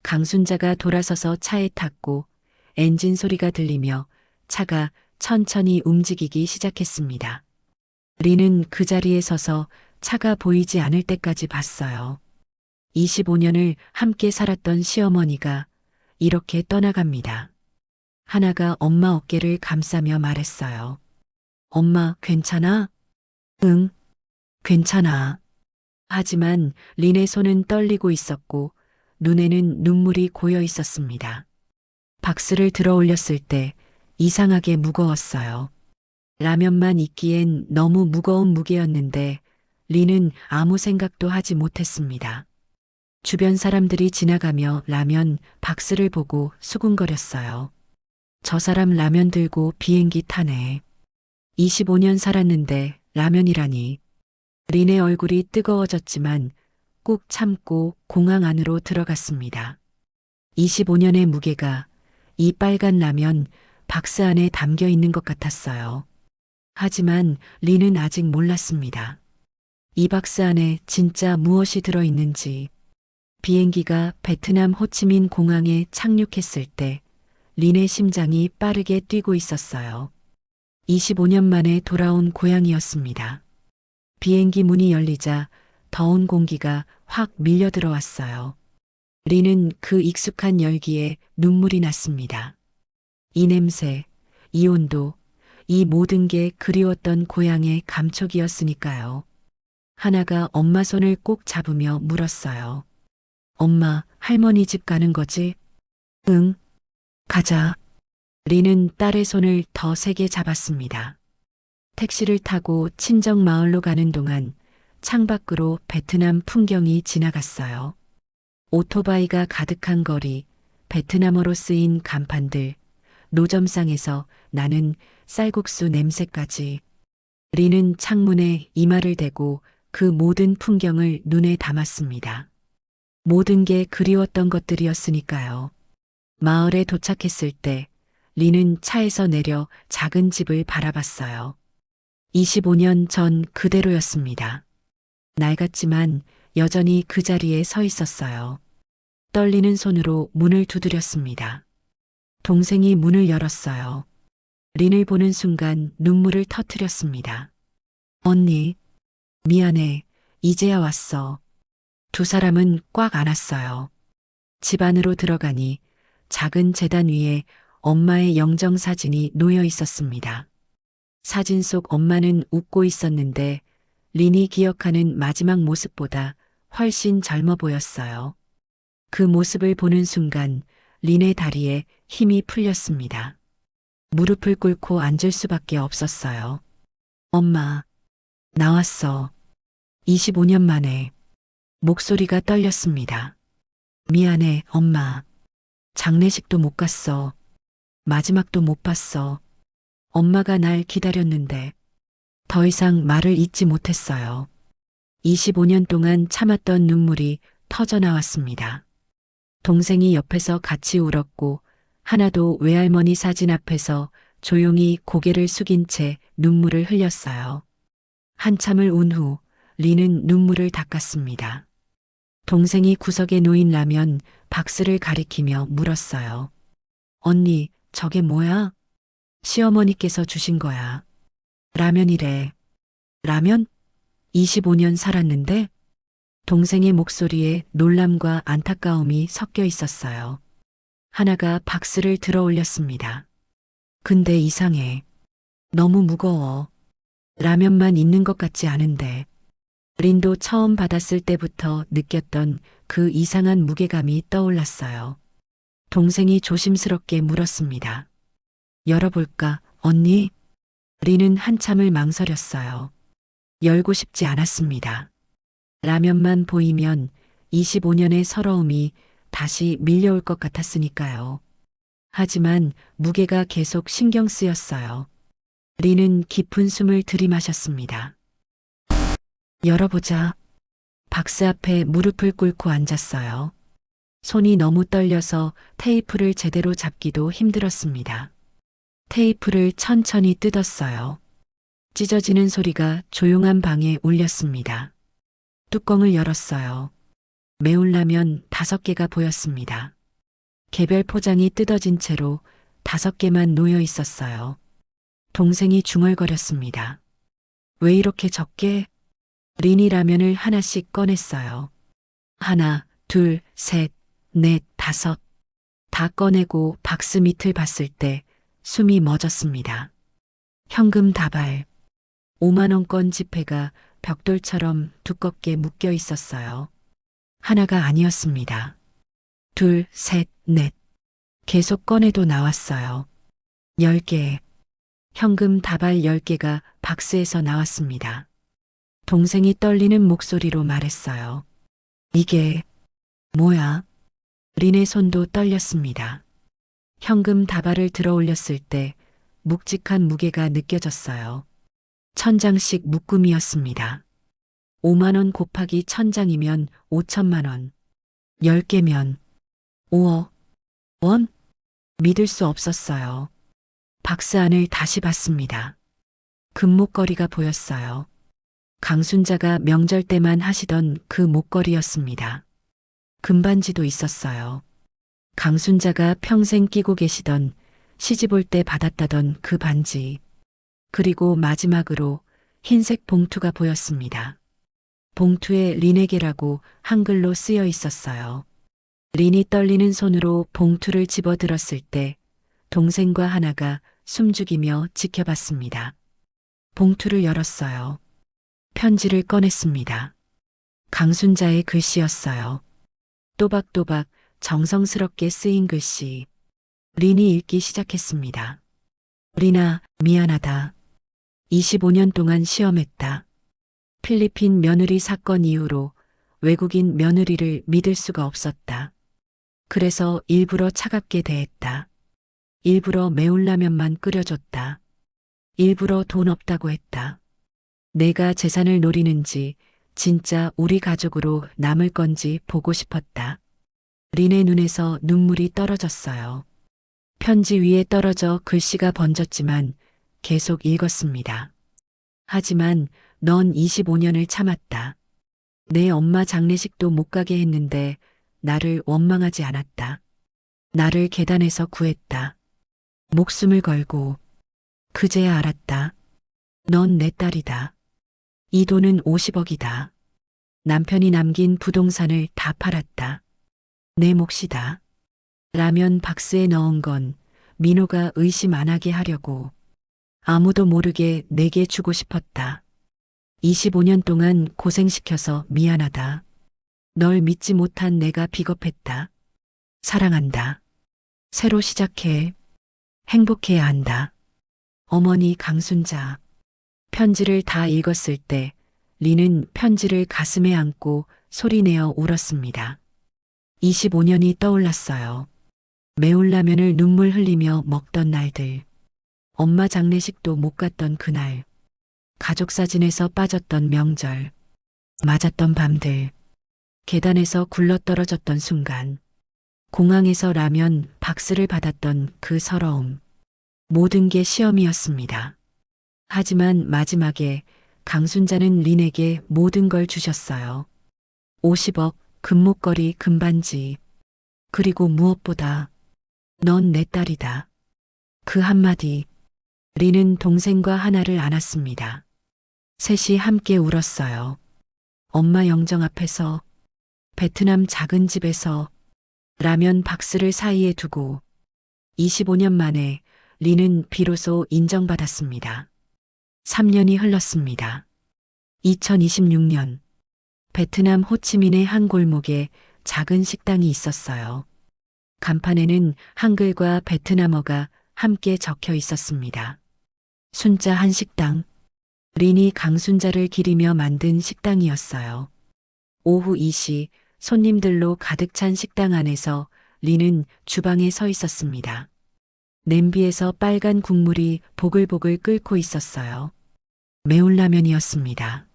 강순자가 돌아서서 차에 탔고 엔진 소리가 들리며 차가 천천히 움직이기 시작했습니다. 린은 그 자리에 서서 차가 보이지 않을 때까지 봤어요. 25년을 함께 살았던 시어머니가 이렇게 떠나갑니다. 하나가 엄마 어깨를 감싸며 말했어요. 엄마, 괜찮아? 응, 괜찮아. 하지만 린의 손은 떨리고 있었고 눈에는 눈물이 고여 있었습니다. 박스를 들어 올렸을 때 이상하게 무거웠어요. 라면만 있기엔 너무 무거운 무게였는데 린은 아무 생각도 하지 못했습니다. 주변 사람들이 지나가며 라면 박스를 보고 수군거렸어요. 저 사람 라면 들고 비행기 타네. 25년 살았는데 라면이라니. 린의 얼굴이 뜨거워졌지만 꾹 참고 공항 안으로 들어갔습니다. 25년의 무게가 이 빨간 라면 박스 안에 담겨 있는 것 같았어요. 하지만 린은 아직 몰랐습니다. 이 박스 안에 진짜 무엇이 들어있는지. 비행기가 베트남 호치민 공항에 착륙했을 때 린의 심장이 빠르게 뛰고 있었어요. 25년 만에 돌아온 고향이었습니다. 비행기 문이 열리자 더운 공기가 확 밀려 들어왔어요. 린은 그 익숙한 열기에 눈물이 났습니다. 이 냄새, 이 온도, 이 모든 게 그리웠던 고향의 감촉이었으니까요. 하나가 엄마 손을 꼭 잡으며 물었어요. 엄마, 할머니 집 가는 거지? 응, 가자. 린은 딸의 손을 더 세게 잡았습니다. 택시를 타고 친정 마을로 가는 동안 창밖으로 베트남 풍경이 지나갔어요. 오토바이가 가득한 거리, 베트남어로 쓰인 간판들, 노점상에서 나는 쌀국수 냄새까지. 린은 창문에 이마를 대고 그 모든 풍경을 눈에 담았습니다. 모든 게 그리웠던 것들이었으니까요. 마을에 도착했을 때 린은 차에서 내려 작은 집을 바라봤어요. 25년 전 그대로였습니다. 낡았지만 여전히 그 자리에 서 있었어요. 떨리는 손으로 문을 두드렸습니다. 동생이 문을 열었어요. 린을 보는 순간 눈물을 터뜨렸습니다. 언니, 미안해. 이제야 왔어. 두 사람은 꽉 안았어요. 집 안으로 들어가니 작은 제단 위에 엄마의 영정사진이 놓여 있었습니다. 사진 속 엄마는 웃고 있었는데 린이 기억하는 마지막 모습보다 훨씬 젊어 보였어요. 그 모습을 보는 순간 린의 다리에 힘이 풀렸습니다. 무릎을 꿇고 앉을 수밖에 없었어요. 엄마, 나왔어. 25년 만에. 목소리가 떨렸습니다. 미안해, 엄마. 장례식도 못 갔어. 마지막도 못 봤어. 엄마가 날 기다렸는데 더 이상 말을 잇지 못했어요. 25년 동안 참았던 눈물이 터져 나왔습니다. 동생이 옆에서 같이 울었고 하나도 외할머니 사진 앞에서 조용히 고개를 숙인 채 눈물을 흘렸어요. 한참을 운 후 린은 눈물을 닦았습니다. 동생이 구석에 놓인 라면 박스를 가리키며 물었어요. 언니, 저게 뭐야? 시어머니께서 주신 거야. 라면이래. 라면? 25년 살았는데? 동생의 목소리에 놀람과 안타까움이 섞여 있었어요. 하나가 박스를 들어 올렸습니다. 근데 이상해. 너무 무거워. 라면만 있는 것 같지 않은데. 린도 처음 받았을 때부터 느꼈던 그 이상한 무게감이 떠올랐어요. 동생이 조심스럽게 물었습니다. 열어볼까, 언니? 린은 한참을 망설였어요. 열고 싶지 않았습니다. 라면만 보이면 25년의 서러움이 다시 밀려올 것 같았으니까요. 하지만 무게가 계속 신경 쓰였어요. 린은 깊은 숨을 들이마셨습니다. 열어보자. 박스 앞에 무릎을 꿇고 앉았어요. 손이 너무 떨려서 테이프를 제대로 잡기도 힘들었습니다. 테이프를 천천히 뜯었어요. 찢어지는 소리가 조용한 방에 울렸습니다. 뚜껑을 열었어요. 매운라면 5개가 보였습니다. 개별 포장이 뜯어진 채로 5개만 놓여 있었어요. 동생이 중얼거렸습니다. 왜 이렇게 적게? 린이 라면을 하나씩 꺼냈어요. 하나, 둘, 셋, 넷, 5. 다 꺼내고 박스 밑을 봤을 때 숨이 멎었습니다. 현금 다발. 5만 원권 지폐가 벽돌처럼 두껍게 묶여 있었어요. 하나가 아니었습니다. 둘, 셋, 넷. 계속 꺼내도 나왔어요. 10개. 현금 다발 10개가 박스에서 나왔습니다. 동생이 떨리는 목소리로 말했어요. 이게 뭐야? 린의 손도 떨렸습니다. 현금 다발을 들어 올렸을 때 묵직한 무게가 느껴졌어요. 1000장씩 묶음이었습니다. 5만 원 곱하기 1000장이면 5천만 원. 10개면 5억 원? 믿을 수 없었어요. 박스 안을 다시 봤습니다. 금목걸이가 보였어요. 강순자가 명절 때만 하시던 그 목걸이였습니다. 금반지도 있었어요. 강순자가 평생 끼고 계시던 시집 올 때 받았다던 그 반지. 그리고 마지막으로 흰색 봉투가 보였습니다. 봉투에 린에게라고 한글로 쓰여 있었어요. 린이 떨리는 손으로 봉투를 집어들었을 때 동생과 하나가 숨죽이며 지켜봤습니다. 봉투를 열었어요. 편지를 꺼냈습니다. 강순자의 글씨였어요. 또박또박 정성스럽게 쓰인 글씨. 린이 읽기 시작했습니다. 린아, 미안하다. 25년 동안 시험했다. 필리핀 며느리 사건 이후로 외국인 며느리를 믿을 수가 없었다. 그래서 일부러 차갑게 대했다. 일부러 매운라면만 끓여줬다. 일부러 돈 없다고 했다. 내가 재산을 노리는지 진짜 우리 가족으로 남을 건지 보고 싶었다. 린의 눈에서 눈물이 떨어졌어요. 편지 위에 떨어져 글씨가 번졌지만 계속 읽었습니다. 하지만 넌 25년을 참았다. 내 엄마 장례식도 못 가게 했는데 나를 원망하지 않았다. 나를 계단에서 구했다. 목숨을 걸고. 그제야 알았다. 넌 내 딸이다. 이 돈은 50억이다. 남편이 남긴 부동산을 다 팔았다. 내 몫이다. 라면 박스에 넣은 건 민호가 의심 안 하게 하려고. 아무도 모르게 내게 주고 싶었다. 25년 동안 고생시켜서 미안하다. 널 믿지 못한 내가 비겁했다. 사랑한다. 새로 시작해. 행복해야 한다. 어머니 강순자. 편지를 다 읽었을 때 린은 편지를 가슴에 안고 소리내어 울었습니다. 25년이 떠올랐어요. 매운 라면을 눈물 흘리며 먹던 날들. 엄마 장례식도 못 갔던 그날. 가족 사진에서 빠졌던 명절. 맞았던 밤들. 계단에서 굴러떨어졌던 순간. 공항에서 라면 박스를 받았던 그 서러움. 모든 게 시험이었습니다. 하지만 마지막에 강순자는 린에게 모든 걸 주셨어요. 50억, 금목걸이, 금반지. 그리고 무엇보다 넌 내 딸이다. 그 한마디. 린은 동생과 하나를 안았습니다. 셋이 함께 울었어요. 엄마 영정 앞에서, 베트남 작은 집에서, 라면 박스를 사이에 두고 25년 만에 린은 비로소 인정받았습니다. 3년이 흘렀습니다. 2026년 베트남 호치민의 한 골목에 작은 식당이 있었어요. 간판에는 한글과 베트남어가 함께 적혀 있었습니다. 순자 한식당. 린이 강순자를 기리며 만든 식당이었어요. 오후 2시 손님들로 가득 찬 식당 안에서 린은 주방에 서 있었습니다. 냄비에서 빨간 국물이 보글보글 끓고 있었어요. 매운 라면이었습니다.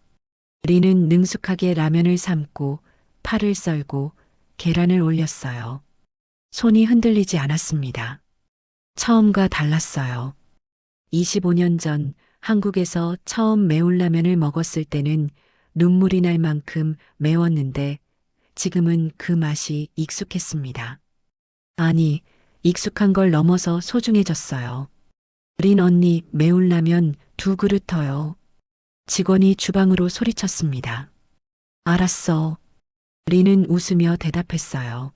린은 능숙하게 라면을 삶고 파를 썰고 계란을 올렸어요. 손이 흔들리지 않았습니다. 처음과 달랐어요. 25년 전 한국에서 처음 매운 라면을 먹었을 때는 눈물이 날 만큼 매웠는데 지금은 그 맛이 익숙했습니다. 아니, 익숙한 걸 넘어서 소중해졌어요. 린 언니 매운 라면 2그릇 더요. 직원이 주방으로 소리쳤습니다. 알았어. 린은 웃으며 대답했어요.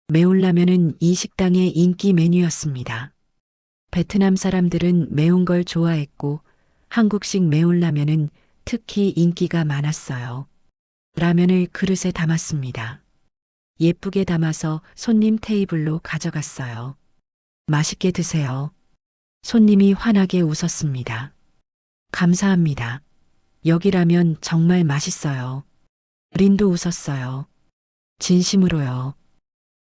매운 라면은 이 식당의 인기 메뉴였습니다. 베트남 사람들은 매운 걸 좋아했고 한국식 매운 라면은 특히 인기가 많았어요. 라면을 그릇에 담았습니다. 예쁘게 담아서 손님 테이블로 가져갔어요. 맛있게 드세요. 손님이 환하게 웃었습니다. 감사합니다. 여기 라면 정말 맛있어요. 린도 웃었어요. 진심으로요.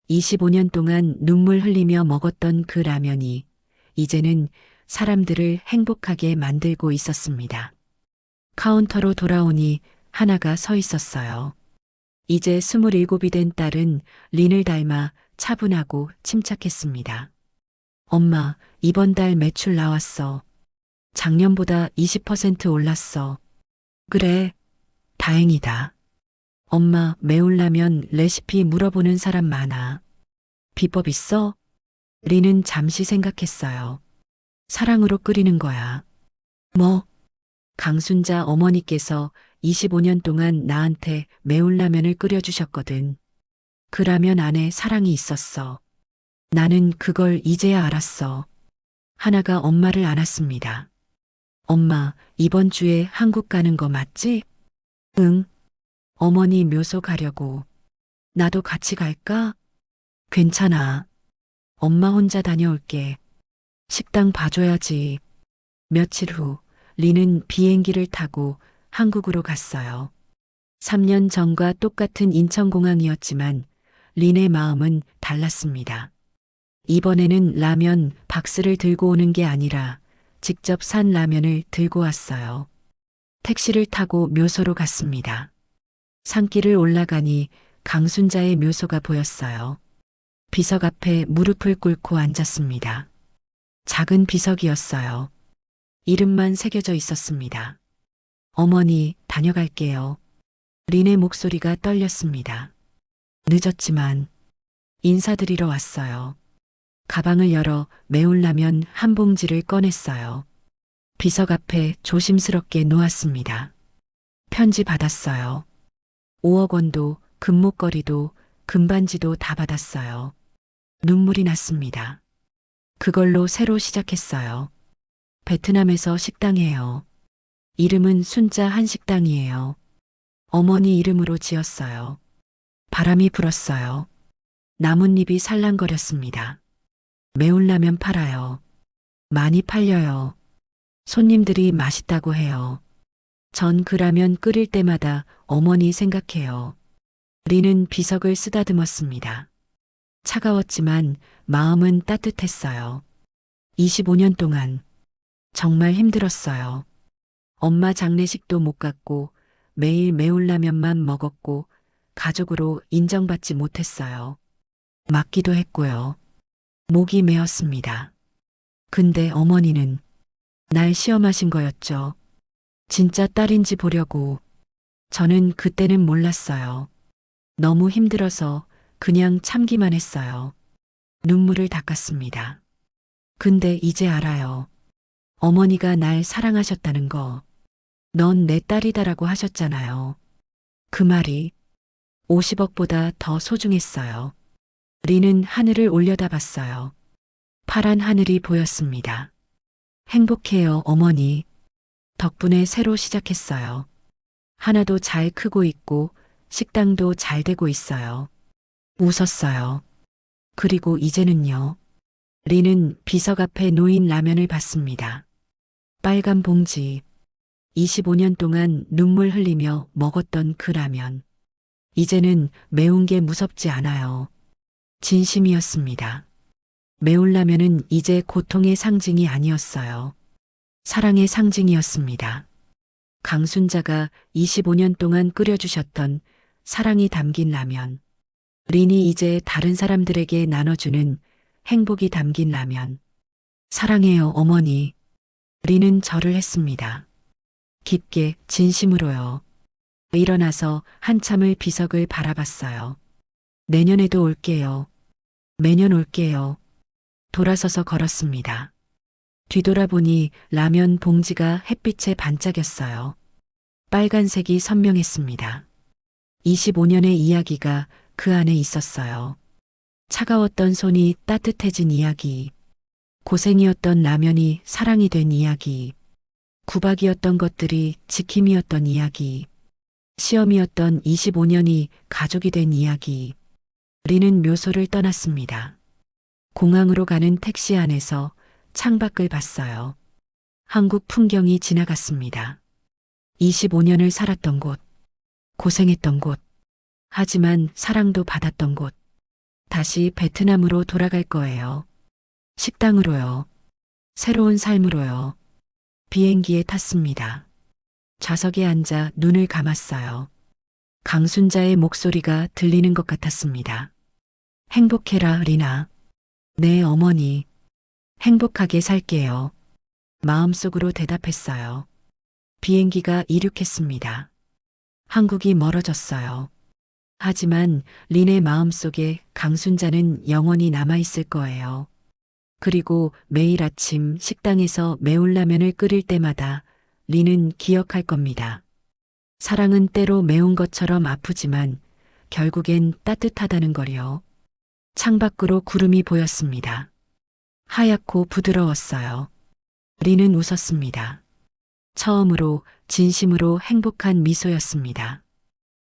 25년 동안 눈물 흘리며 먹었던 그 라면이 이제는 사람들을 행복하게 만들고 있었습니다. 카운터로 돌아오니 하나가 서 있었어요. 이제 27이 된 딸은 린을 닮아 차분하고 침착했습니다. 엄마, 이번 달 매출 나왔어. 작년보다 20% 올랐어. 그래, 다행이다. 엄마, 매울라면 레시피 물어보는 사람 많아. 비법 있어? 리는 잠시 생각했어요. 사랑으로 끓이는 거야. 뭐? 강순자 어머니께서 25년 동안 나한테 매울라면을 끓여주셨거든. 그 라면 안에 사랑이 있었어. 나는 그걸 이제야 알았어. 하나가 엄마를 안았습니다. 엄마, 이번 주에 한국 가는 거 맞지? 응. 어머니 묘소 가려고. 나도 같이 갈까? 괜찮아. 엄마 혼자 다녀올게. 식당 봐줘야지. 며칠 후, 리는 비행기를 타고 한국으로 갔어요. 3년 전과 똑같은 인천공항이었지만 린의 마음은 달랐습니다. 이번에는 라면 박스를 들고 오는 게 아니라 직접 산 라면을 들고 왔어요. 택시를 타고 묘소로 갔습니다. 산길을 올라가니 강순자의 묘소가 보였어요. 비석 앞에 무릎을 꿇고 앉았습니다. 작은 비석이었어요. 이름만 새겨져 있었습니다. 어머니, 다녀갈게요. 린의 목소리가 떨렸습니다. 늦었지만 인사드리러 왔어요. 가방을 열어 매울라면 한 봉지를 꺼냈어요. 비석 앞에 조심스럽게 놓았습니다. 편지 받았어요. 5억 원도 금목걸이도 금반지도 다 받았어요. 눈물이 났습니다. 그걸로 새로 시작했어요. 베트남에서 식당이에요. 이름은 순자 한식당이에요. 어머니 이름으로 지었어요. 바람이 불었어요. 나뭇잎이 살랑거렸습니다. 매울라면 팔아요. 많이 팔려요. 손님들이 맛있다고 해요. 전 그 라면 끓일 때마다 어머니 생각해요. 리는 비석을 쓰다듬었습니다. 차가웠지만 마음은 따뜻했어요. 25년 동안 정말 힘들었어요. 엄마 장례식도 못 갔고 매일 매울라면만 먹었고 가족으로 인정받지 못했어요. 맞기도 했고요. 목이 메었습니다. 근데 어머니는 날 시험하신 거였죠. 진짜 딸인지 보려고. 저는 그때는 몰랐어요. 너무 힘들어서 그냥 참기만 했어요. 눈물을 닦았습니다. 근데 이제 알아요. 어머니가 날 사랑하셨다는 거. 넌 내 딸이다라고 하셨잖아요. 그 말이 50억보다 더 소중했어요. 리는 하늘을 올려다봤어요. 파란 하늘이 보였습니다. 행복해요, 어머니. 덕분에 새로 시작했어요. 하나도 잘 크고 있고 식당도 잘 되고 있어요. 웃었어요. 그리고 이제는요. 리는 비석 앞에 놓인 라면을 봤습니다. 빨간 봉지. 25년 동안 눈물 흘리며 먹었던 그 라면. 이제는 매운 게 무섭지 않아요. 진심이었습니다. 매운 라면은 이제 고통의 상징이 아니었어요. 사랑의 상징이었습니다. 강순자가 25년 동안 끓여주셨던 사랑이 담긴 라면. 린이 이제 다른 사람들에게 나눠주는 행복이 담긴 라면. 사랑해요, 어머니. 린은 절을 했습니다. 깊게, 진심으로요. 일어나서 한참을 비석을 바라봤어요. 내년에도 올게요. 매년 올게요. 돌아서서 걸었습니다. 뒤돌아보니 라면 봉지가 햇빛에 반짝였어요. 빨간색이 선명했습니다. 25년의 이야기가 그 안에 있었어요. 차가웠던 손이 따뜻해진 이야기. 고생이었던 라면이 사랑이 된 이야기. 구박이었던 것들이 지킴이었던 이야기. 시험이었던 25년이 가족이 된 이야기. 리는 묘소를 떠났습니다. 공항으로 가는 택시 안에서 창밖을 봤어요. 한국 풍경이 지나갔습니다. 25년을 살았던 곳, 고생했던 곳, 하지만 사랑도 받았던 곳. 다시 베트남으로 돌아갈 거예요. 식당으로요. 새로운 삶으로요. 비행기에 탔습니다. 좌석에 앉아 눈을 감았어요. 강순자의 목소리가 들리는 것 같았습니다. 행복해라, 리나. 네, 어머니. 행복하게 살게요. 마음속으로 대답했어요. 비행기가 이륙했습니다. 한국이 멀어졌어요. 하지만 린의 마음속에 강순자는 영원히 남아있을 거예요. 그리고 매일 아침 식당에서 매운라면을 끓일 때마다 린은 기억할 겁니다. 사랑은 때로 매운 것처럼 아프지만 결국엔 따뜻하다는 걸요. 창밖으로 구름이 보였습니다. 하얗고 부드러웠어요. 린은 웃었습니다. 처음으로 진심으로 행복한 미소였습니다.